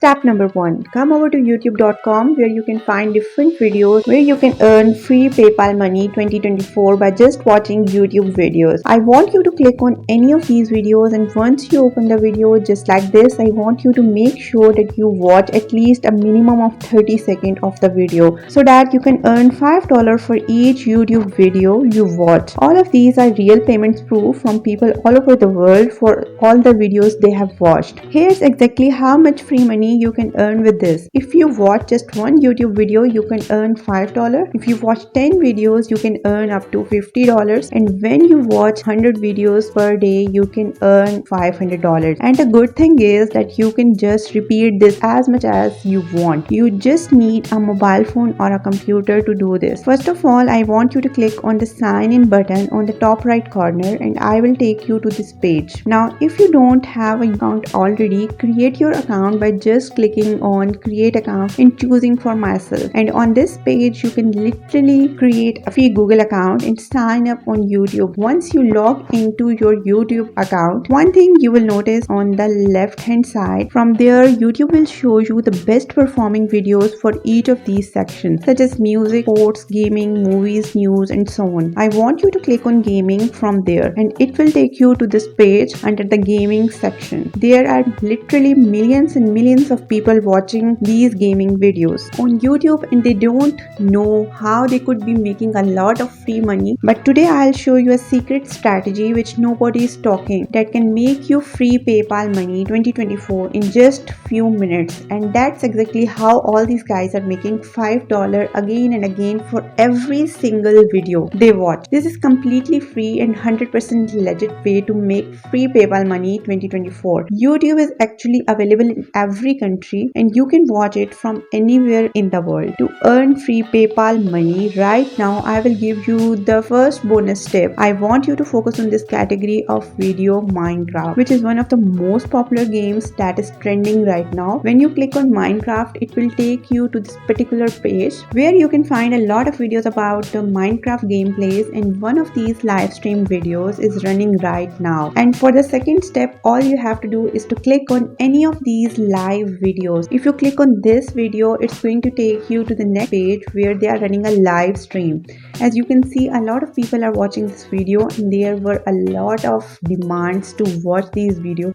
Step number 1. Come over to youtube.com where you can find different videos where you can earn free PayPal money 2024 by just watching YouTube videos. I want you to click on any of these videos, and once you open the video just like this, I want you to make sure that you watch at least a minimum of 30 seconds of the video so that you can earn $5 for each YouTube video you watch. All of these are real payments proof from people all over the world for all the videos they have watched. Here's exactly how much free money you can earn with this. If you watch just one YouTube video, you can earn $5. If you watch 10 videos, you can earn up to $50. And when you watch 100 videos per day, you can earn $500. And the good thing is that you can just repeat this as much as you want. You just need a mobile phone or a computer to do this. First of all, I want you to click on the sign in button on the top right corner, and I will take you to this page. Now, if you don't have an account already, create your account by just clicking on create account and choosing for myself. And on this page, you can literally create a free Google account and sign up on YouTube. Once you log into your YouTube account, one thing you will notice on the left hand side, from there YouTube will show you the best performing videos for each of these sections, such as music, sports, gaming, movies, news, and so on. I want you to click on gaming from there, and it will take you to this page under the gaming section. There are literally millions and millions of people watching these gaming videos on YouTube, and they don't know how they could be making a lot of free money. But today I'll show you a secret strategy which nobody is talking, that can make you free PayPal money 2024 in just few minutes. And that's exactly how all these guys are making $5 again and again for every single video they watch. This is completely free and 100% legit way to make free PayPal money 2024. YouTube is actually available in every country, and you can watch it from anywhere in the world. To earn free PayPal money right now, I will give you the first bonus tip. I want you to focus on this category of video, Minecraft, which is one of the most popular games that is trending right now. When you click on Minecraft, it will take you to this particular page where you can find a lot of videos about the Minecraft gameplays, and one of these live stream videos is running right now. And for the second step, all you have to do is to click on any of these live videos. If you click on this video, it's going to take you to the next page where they are running a live stream. As you can see, a lot of people are watching this video, and there were a lot of demands to watch these videos,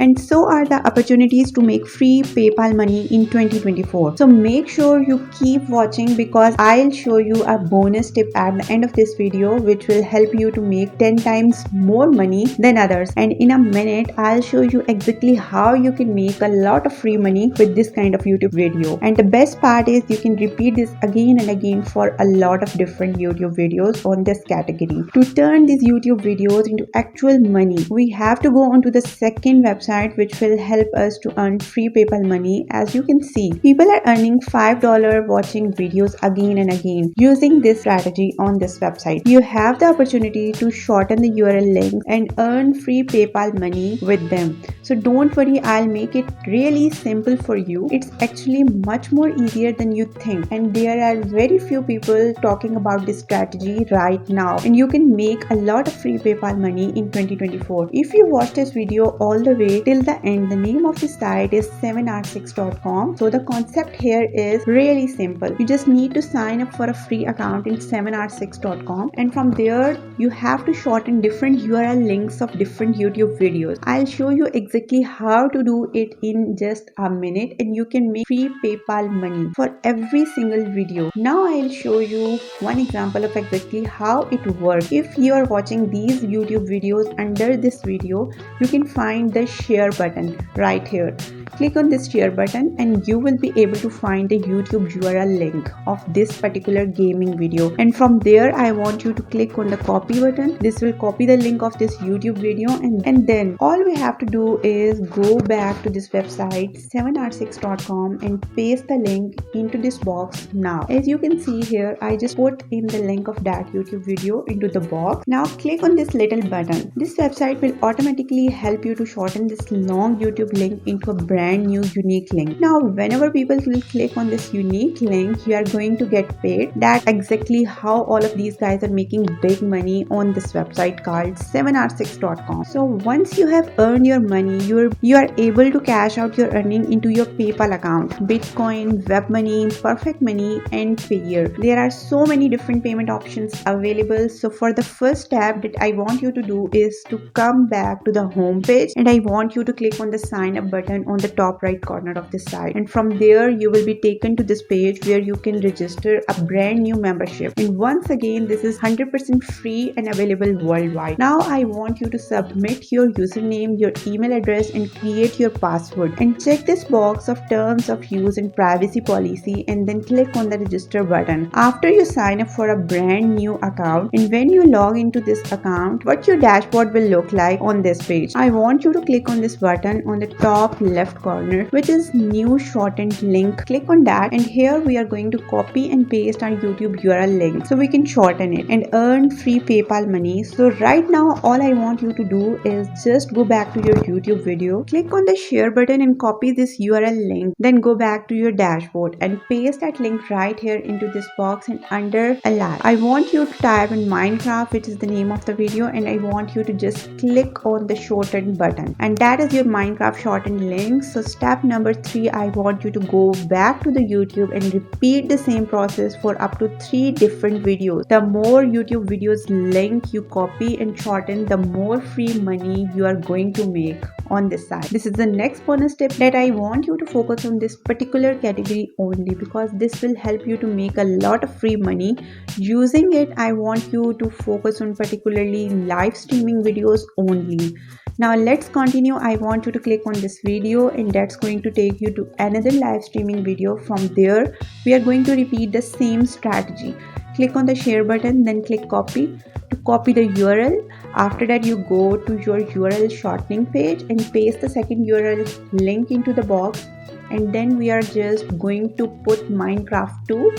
and so are the opportunities to make free PayPal money in 2024. So make sure you keep watching, because I'll show you a bonus tip at the end of this video which will help you to make 10 times more money than others. And in a minute, I'll show you exactly how you can make a lot of free money with this kind of YouTube video. And the best part is you can repeat this again and again for a lot of different YouTube videos on this category. To turn these YouTube videos into actual money, we have to go onto the second website which will help us to earn free PayPal money. As you can see, people are earning $5 watching videos again and again using this strategy on this website. You have the opportunity to shorten the URL links and earn free PayPal money with them. So don't worry, I'll make it really simple for you. It's actually much more easier than you think, and there are very few people talking about this strategy right now, and you can make a lot of free PayPal money in 2024. If you watch this video all the way till the end, the name of the site is 7r6.com. So the concept here is really simple. You just need to sign up for a free account in 7r6.com, and from there you have to shorten different URL links of different YouTube videos. I'll show you exactly how to do it in just a minute, and you can make free PayPal money for every single video. Now I'll show you one example of exactly how it works. If you are watching these YouTube videos, under this video you can find the share button right here. Click on this share button and you will be able to find the YouTube URL link of this particular gaming video, and from there I want you to click on the copy button. This will copy the link of this YouTube video, and then all we have to do is go back to this website 7r6.com and paste the link into this box. Now as you can see here, I just put in the link of that YouTube video into the box. Now click on this little button. This website will automatically help you to shorten this long YouTube link into a brand brand new unique link. Now whenever people will click on this unique link, you are going to get paid. That's exactly how all of these guys are making big money on this website called 7r6.com. So once you have earned your money, you are able to cash out your earning into your PayPal account, Bitcoin, WebMoney, Perfect Money, and Payeer. There are so many different payment options available. So for the first step that I want you to do is to come back to the home page, and I want you to click on the sign up button on the top right corner of the site, and from there you will be taken to this page where you can register a brand new membership. And once again, this is 100% free and available worldwide. Now I want you to submit your username, your email address, and create your password, and check this box of terms of use and privacy policy, and then click on the register button. After you sign up for a brand new account, and when you log into this account, what your dashboard will look like on this page, I want you to click on this button on the top left corner, which is new shortened link. Click on that, and here we are going to copy and paste our YouTube URL link so we can shorten it and earn free PayPal money. So right now all I want you to do is just go back to your YouTube video, click on the share button and copy this URL link, then go back to your dashboard and paste that link right here into this box, and under Alive, I want you to type in Minecraft, which is the name of the video, and I want you to just click on the shortened button, and that is your Minecraft shortened link. So step number 3, I want you to go back to the YouTube and repeat the same process for up to 3 different videos. The more YouTube videos link you copy and shorten, the more free money you are going to make on this side. This is the next bonus tip that I want you to focus on this particular category only, because this will help you to make a lot of free money. Using it, I want you to focus on particularly live streaming videos only. Now let's continue. I want you to click on this video, and that's going to take you to another live streaming video. From there we are going to repeat the same strategy. Click on the share button, then click copy to copy the URL. After that, you go to your URL shortening page and paste the second URL link into the box, and then we are just going to put Minecraft 2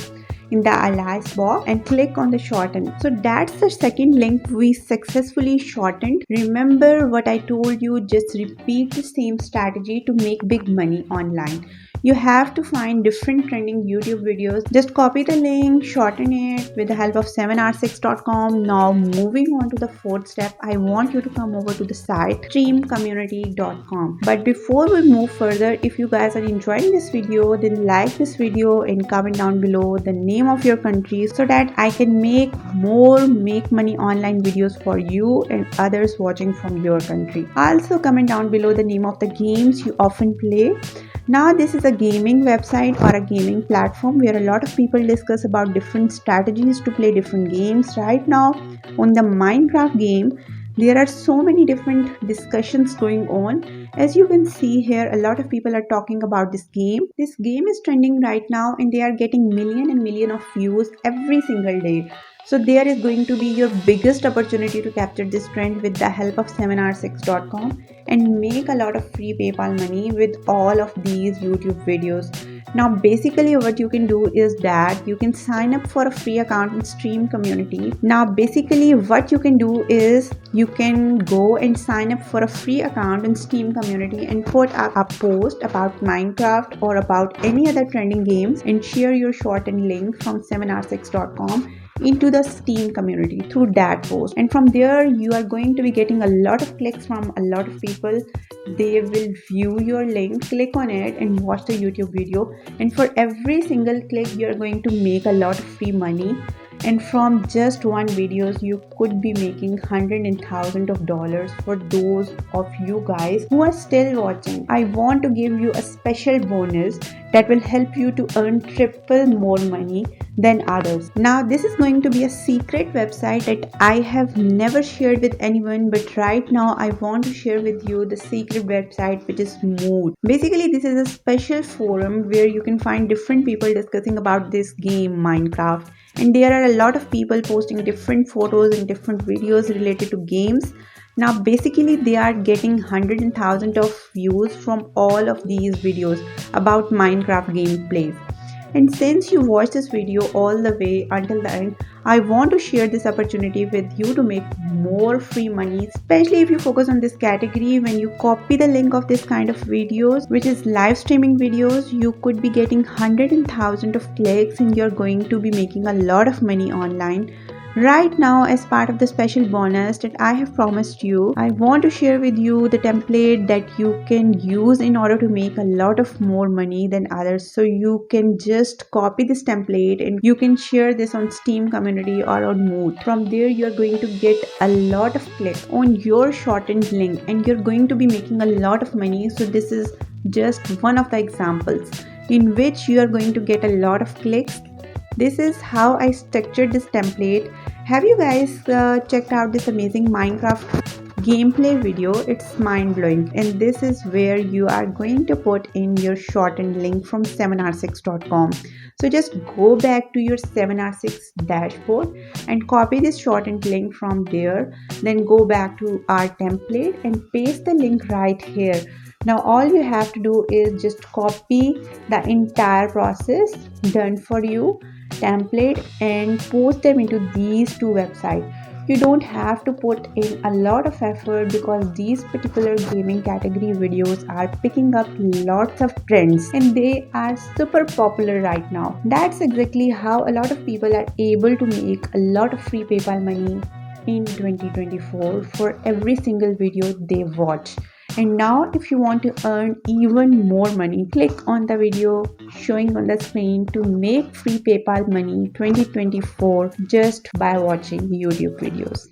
in the alias box and click on the shorten. So that's the second link we successfully shortened. Remember what I told you, just repeat the same strategy to make big money online. You have to find different trending YouTube videos, just copy the link, shorten it with the help of 7r6.com. Now moving on to the fourth step, I want you to come over to the site streamcommunity.com. But before we move further, if you guys are enjoying this video, then like this video and comment down below the name of your country so that I can make more make money online videos for you and others watching from your country. Also comment down below the name of the games you often play. Now this is a gaming website or a gaming platform where a lot of people discuss about different strategies to play different games. Right now on the Minecraft game, there are so many different discussions going on. As you can see here, a lot of people are talking about this game. This game is trending right now and they are getting million and million of views every single day. So there is going to be your biggest opportunity to capture this trend with the help of 7r6.com and make a lot of free PayPal money with all of these YouTube videos. Now basically what you can do is that you can sign up for a free account in Stream Community. Now basically what you can do is you can go and sign up for a free account in Steam Community and put a post about Minecraft or about any other trending games and share your shortened link from 7r6.com into the Steam community through that post, and from there you are going to be getting a lot of clicks from a lot of people. They will view your link, click on it and watch the YouTube video, and for every single click you are going to make a lot of free money. And from just one videos you could be making hundreds and thousands of dollars. For those of you guys who are still watching, I want to give you a special bonus that will help you to earn triple more money than others. Now this is going to be a secret website that I have never shared with anyone, but right now I want to share with you the secret website, which is Mood. Basically this is a special forum where you can find different people discussing about this game Minecraft, and there are a lot of people posting different photos and different videos related to games. Now basically they are getting hundreds and thousands of views from all of these videos about Minecraft gameplays. And since you watched this video all the way until the end, I want to share this opportunity with you to make more free money, especially if you focus on this category. When you copy the link of this kind of videos, which is live streaming videos, you could be getting hundreds and thousands of clicks and you're going to be making a lot of money online. Right now, as part of the special bonus that I have promised you, I want to share with you the template that you can use in order to make a lot of more money than others. So you can just copy this template and you can share this on Steam community or on Mood. From there, you're going to get a lot of clicks on your shortened link and you're going to be making a lot of money. So this is just one of the examples in which you are going to get a lot of clicks. This is how I structured this template. Have you guys checked out this amazing Minecraft gameplay video? It's mind-blowing, and this is where you are going to put in your shortened link from 7r6.com. So just go back to your 7r6 dashboard and copy this shortened link from there. Then go back to our template and paste the link right here. Now all you have to do is just copy the entire process done for you template and post them into these two websites. You don't have to put in a lot of effort because these particular gaming category videos are picking up lots of trends and they are super popular right now. That's exactly how a lot of people are able to make a lot of free PayPal money in 2024 for every single video they watch. And now if you want to earn even more money, click on the video showing on the screen to make free PayPal money 2024 just by watching YouTube videos.